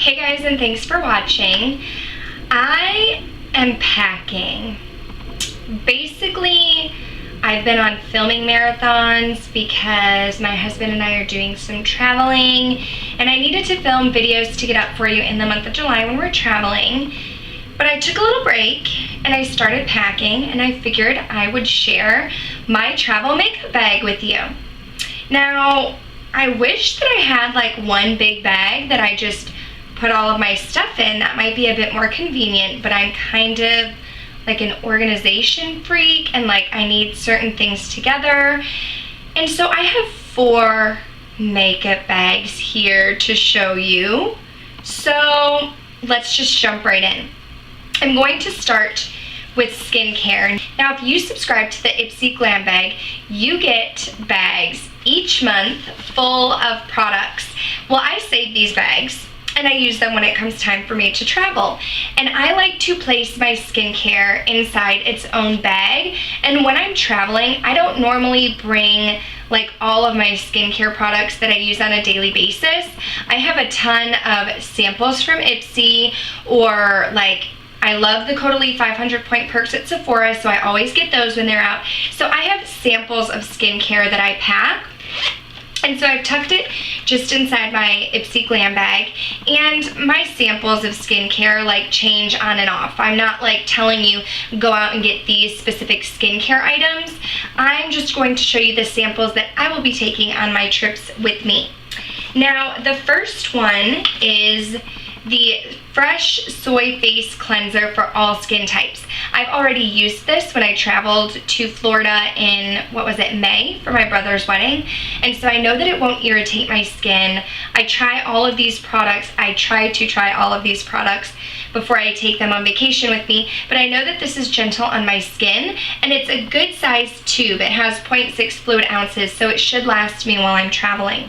Hey guys, and thanks for watching. I am packing. Basically, I've been on filming marathons because my husband and I are doing some traveling, and I needed to film videos to get up for you in the month of July when we're traveling. But I took a little break and I started packing, and I figured I would share my travel makeup bag with you. Now, I wish that I had like one big bag that I just put all of my stuff in. That might be a bit more convenient, but I'm kind of like an organization freak, and like I need certain things together. And so I have 4 makeup bags here to show you. So let's just jump right in. I'm going to start with skincare. Now, if you subscribe to the Ipsy Glam Bag, you get bags each month full of products. Well, I save these bags and I use them when it comes time for me to travel. And I like to place my skincare inside its own bag. And when I'm traveling, I don't normally bring like all of my skincare products that I use on a daily basis. I have a ton of samples from Ipsy, or like I love the Caudalie 500 Point Perks at Sephora, so I always get those when they're out. So I have samples of skincare that I pack. And so I've tucked it just inside my Ipsy Glam Bag, and my samples of skincare like change on and off. I'm not like telling you go out and get these specific skincare items. I'm just going to show you the samples that I will be taking on my trips with me. Now, the first one is the Fresh Soy Face Cleanser for all skin types. I've already used this when I traveled to Florida in, May for my brother's wedding. And so I know that it won't irritate my skin. I try to try all of these products before I take them on vacation with me, but I know that this is gentle on my skin, and it's a good size tube. It has 0.6 fluid ounces, so it should last me while I'm traveling.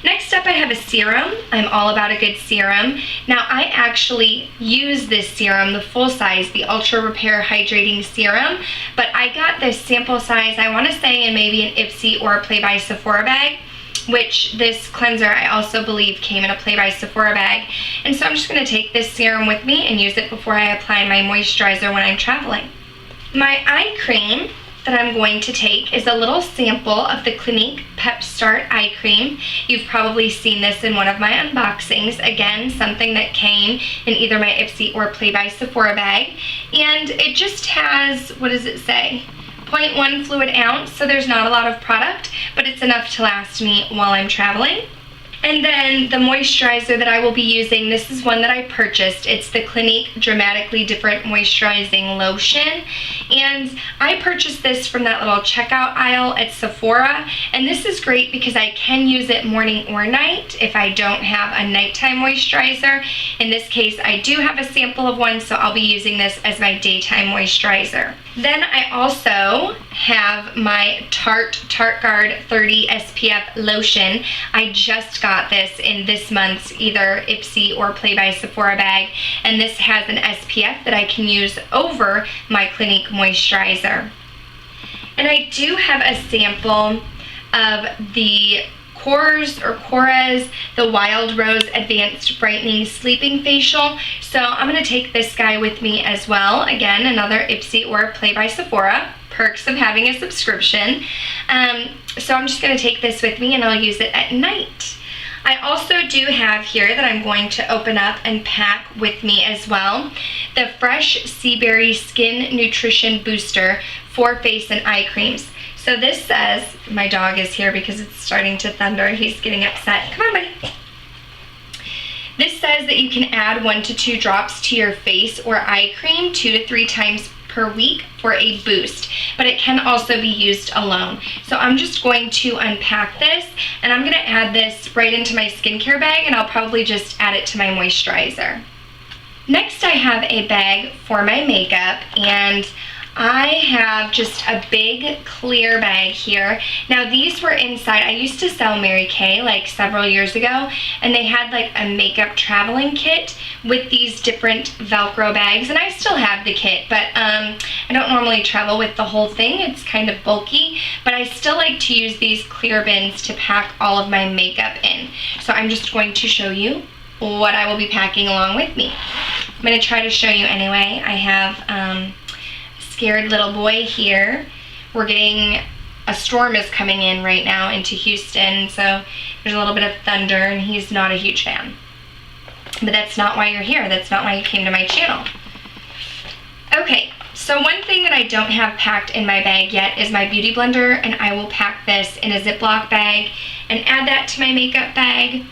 Next up, I have a serum. I'm all about a good serum. Now, I actually use this serum, the full size, the Ultra Repair Hydrating Serum, but I got this sample size, I want to say in maybe an Ipsy or a Play by Sephora bag, which this cleanser I also believe came in a Play by Sephora bag. And so I'm just going to take this serum with me and use it before I apply my moisturizer when I'm traveling. My eye cream that I'm going to take is a little sample of the Clinique Pep Start Eye Cream. You've probably seen this in one of my unboxings. Again, something that came in either my Ipsy or Play by Sephora bag. And it just has, what does it say? 0.1 fluid ounce, so there's not a lot of product, but it's enough to last me while I'm traveling. And then the moisturizer that I will be using, this is one that I purchased. It's the Clinique Dramatically Different Moisturizing Lotion. And I purchased this from that little checkout aisle at Sephora. And this is great because I can use it morning or night if I don't have a nighttime moisturizer. In this case, I do have a sample of one, so I'll be using this as my daytime moisturizer. Then I also have my Tarte Guard 30 SPF lotion. I just got this in this month's either Ipsy or Play by Sephora bag, and this has an SPF that I can use over my Clinique moisturizer. And I do have a sample of the Korres, the Wild Rose Advanced Brightening Sleeping Facial. So I'm going to take this guy with me as well. Again, another Ipsy or Play by Sephora. Perks of having a subscription. So I'm just going to take this with me and I'll use it at night. I also do have here that I'm going to open up and pack with me as well, the Fresh Sea Berry Skin Nutrition Booster for face and eye creams. So this says, my dog is here because it's starting to thunder. He's getting upset. Come on, buddy. This says that you can add 1 to 2 drops to your face or eye cream 2 to 3 times per week for a boost, but it can also be used alone. So I'm just going to unpack this, and I'm going to add this right into my skincare bag, and I'll probably just add it to my moisturizer. Next, I have a bag for my makeup, and I have just a big clear bag here. Now these were inside, I used to sell Mary Kay like several years ago, and they had like a makeup traveling kit with these different Velcro bags, and I still have the kit, but I don't normally travel with the whole thing. It's kind of bulky, but I still like to use these clear bins to pack all of my makeup in. So I'm just going to show you what I will be packing along with me. I'm going to try to show you anyway. I have scared little boy here. We're getting, a storm is coming in right now into Houston, so there's a little bit of thunder, and he's not a huge fan. But that's not why you're here. That's not why you came to my channel. Okay, so one thing that I don't have packed in my bag yet is my beauty blender, and I will pack this in a Ziploc bag and add that to my makeup bag.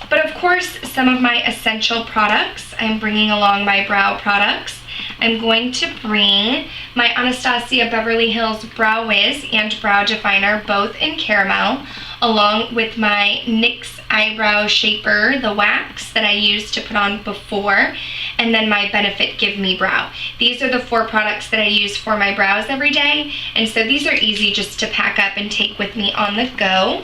But of course, some of my essential products, I'm bringing along my brow products. I'm going to bring my Anastasia Beverly Hills Brow Wiz and Brow Definer, both in caramel, along with my NYX Eyebrow Shaper, the wax that I used to put on before, and then my Benefit Give Me Brow. These are the 4 products that I use for my brows every day, and so these are easy just to pack up and take with me on the go.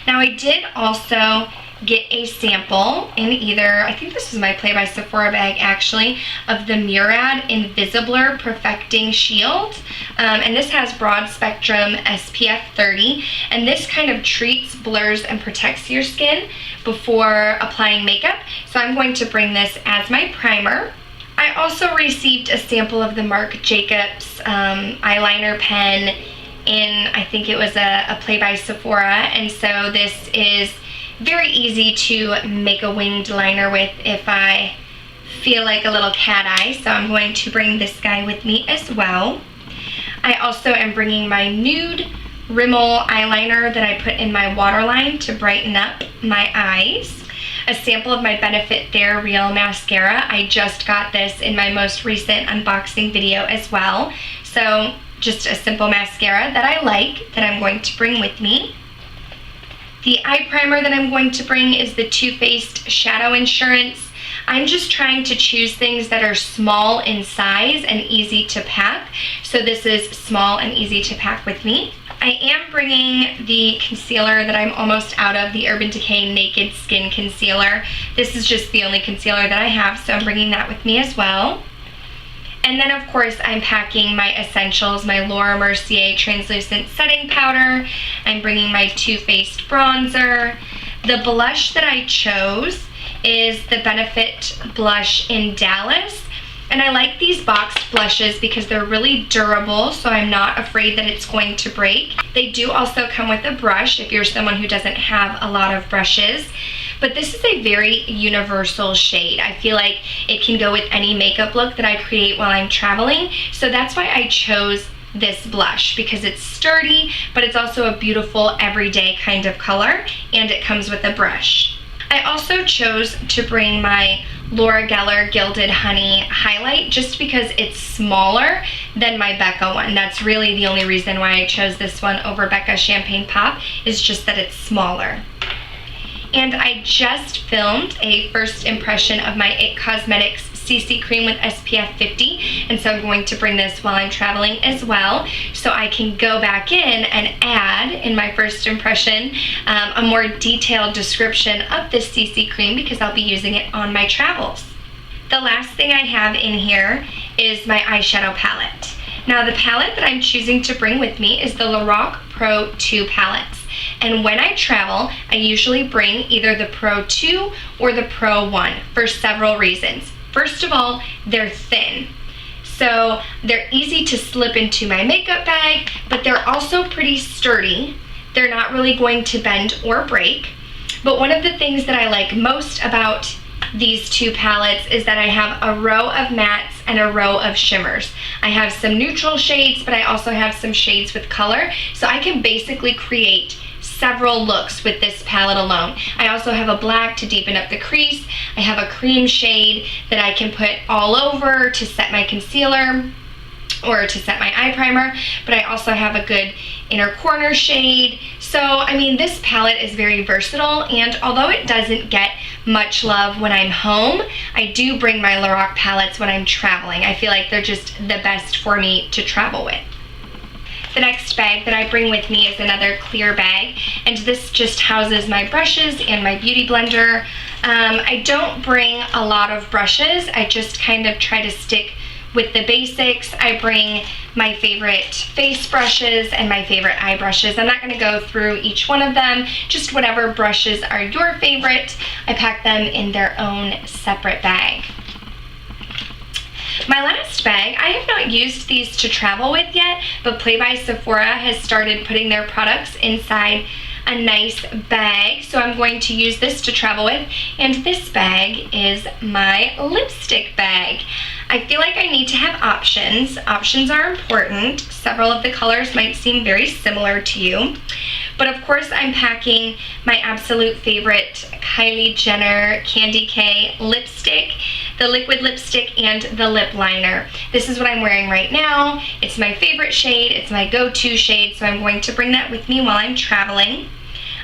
Now I did also get a sample in either, I think this was my Play by Sephora bag actually, of the Murad Invisibler Perfecting Shield. And this has broad spectrum SPF 30, and this kind of treats, blurs, and protects your skin before applying makeup. So I'm going to bring this as my primer. I also received a sample of the Marc Jacobs eyeliner pen in, I think it was a Play by Sephora, and so this is very easy to make a winged liner with if I feel like a little cat eye, so I'm going to bring this guy with me as well. I also am bringing my nude Rimmel eyeliner that I put in my waterline to brighten up my eyes. A sample of my Benefit They're Real mascara. I just got this in my most recent unboxing video as well. So just a simple mascara that I like that I'm going to bring with me. The eye primer that I'm going to bring is the Too Faced Shadow Insurance. I'm just trying to choose things that are small in size and easy to pack. So this is small and easy to pack with me. I am bringing the concealer that I'm almost out of, the Urban Decay Naked Skin Concealer. This is just the only concealer that I have, so I'm bringing that with me as well. And then of course I'm packing my essentials, my Laura Mercier Translucent Setting Powder. I'm bringing my Too Faced Bronzer. The blush that I chose is the Benefit Blush in Dallas. And I like these boxed blushes because they're really durable, so I'm not afraid that it's going to break. They do also come with a brush if you're someone who doesn't have a lot of brushes. But this is a very universal shade. I feel like it can go with any makeup look that I create while I'm traveling. So that's why I chose this blush, because it's sturdy, but it's also a beautiful everyday kind of color, and it comes with a brush. I also chose to bring my Laura Geller Gilded Honey highlight just because it's smaller than my Becca one. That's really the only reason why I chose this one over Becca Champagne Pop, is just that it's smaller. And I just filmed a first impression of my IT Cosmetics CC cream with SPF 50, and so I'm going to bring this while I'm traveling as well, so I can go back in and add in my first impression a more detailed description of this CC cream, because I'll be using it on my travels. The last thing I have in here is my eyeshadow palette. Now the palette that I'm choosing to bring with me is the Lorac Pro 2 palettes. And when I travel, I usually bring either the Pro 2 or the Pro 1 for several reasons. First of all, they're thin. So they're easy to slip into my makeup bag, but they're also pretty sturdy. They're not really going to bend or break. But one of the things that I like most about these two palettes is that I have a row of mattes and a row of shimmers. I have some neutral shades, but I also have some shades with color, so I can basically create several looks with this palette alone. I also have a black to deepen up the crease. I have a cream shade that I can put all over to set my concealer or to set my eye primer, but I also have a good inner corner shade. So, I mean, this palette is very versatile, and although it doesn't get much love when I'm home, I do bring my Lorac palettes when I'm traveling. I feel like they're just the best for me to travel with. The next bag that I bring with me is another clear bag, and this just houses my brushes and my beauty blender. I don't bring a lot of brushes. I just kind of try to stick with the basics. I bring my favorite face brushes and my favorite eye brushes. I'm not going to go through each one of them, just whatever brushes are your favorite. I pack them in their own separate bag. My last bag, I have not used these to travel with yet, but Play by Sephora has started putting their products inside a nice bag, so I'm going to use this to travel with, and this bag is my lipstick bag. I feel like I need to have options. Options are important. Several of the colors might seem very similar to you, but of course I'm packing my absolute favorite Kylie Jenner Candy K lipstick, the liquid lipstick, and the lip liner. This is what I'm wearing right now. It's my favorite shade. It's my go-to shade, so I'm going to bring that with me while I'm traveling.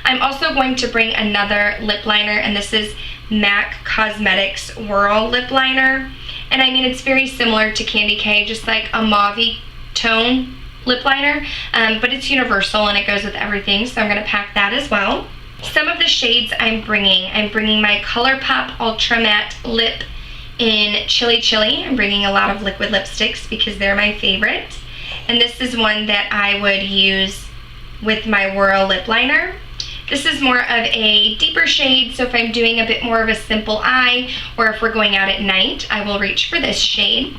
I'm also going to bring another lip liner, and this is MAC Cosmetics Whirl lip liner. And I mean, it's very similar to Candy K, just like a mauve tone lip liner, but it's universal and it goes with everything, so I'm going to pack that as well. Some of the shades I'm bringing my ColourPop Ultra Matte Lip in Chili Chili. I'm bringing a lot of liquid lipsticks because they're my favorite. And this is one that I would use with my Whirl lip liner. This is more of a deeper shade, so if I'm doing a bit more of a simple eye, or if we're going out at night, I will reach for this shade.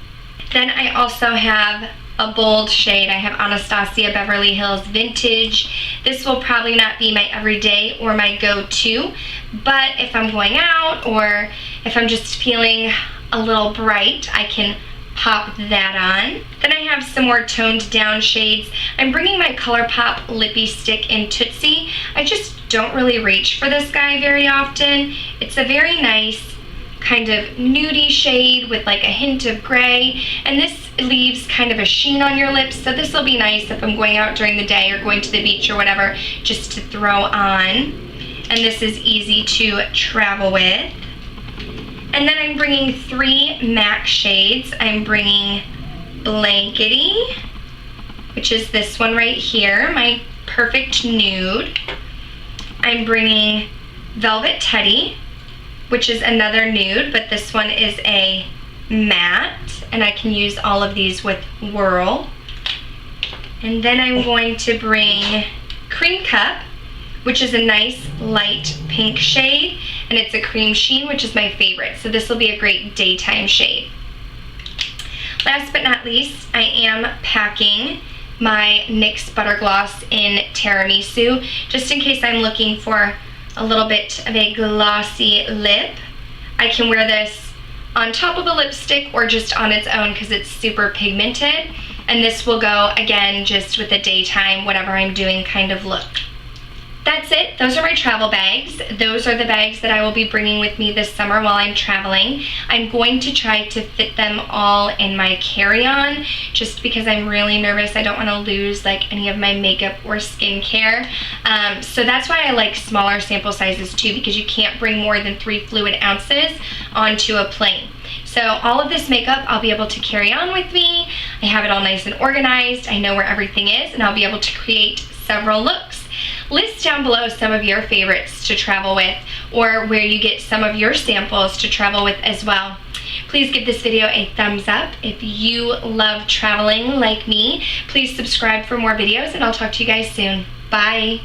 Then I also have a bold shade. I have Anastasia Beverly Hills Vintage. This will probably not be my everyday or my go-to, but if I'm going out or if I'm just feeling a little bright, I can pop that on. Then I have some more toned down shades. I'm bringing my ColourPop Lippy Stick in Tootsie. I just don't really reach for this guy very often. It's a very nice kind of nudie shade with like a hint of gray, and this leaves kind of a sheen on your lips, so this will be nice if I'm going out during the day or going to the beach or whatever, just to throw on. And this is easy to travel with. And then I'm bringing 3 MAC shades. I'm bringing Blankety, which is this one right here, my perfect nude. I'm bringing Velvet Teddy, which is another nude, but this one is a matte, and I can use all of these with Whirl. And then I'm going to bring Cream Cup, which is a nice light pink shade, and it's a cream sheen, which is my favorite, so this will be a great daytime shade. Last but not least, I am packing my NYX Butter Gloss in Tiramisu, just in case I'm looking for a little bit of a glossy lip. I can wear this on top of a lipstick or just on its own because it's super pigmented, and this will go, again, just with a daytime, whatever I'm doing kind of look. That's it. Those are my travel bags. Those are the bags that I will be bringing with me this summer while I'm traveling. I'm going to try to fit them all in my carry-on just because I'm really nervous. I don't want to lose like any of my makeup or skincare. So that's why I like smaller sample sizes too, because you can't bring more than 3 fluid ounces onto a plane. So all of this makeup I'll be able to carry on with me. I have it all nice and organized. I know where everything is, and I'll be able to create several looks. List down below some of your favorites to travel with, or where you get some of your samples to travel with as well. Please give this video a thumbs up. If you love traveling like me, please subscribe for more videos, and I'll talk to you guys soon. Bye!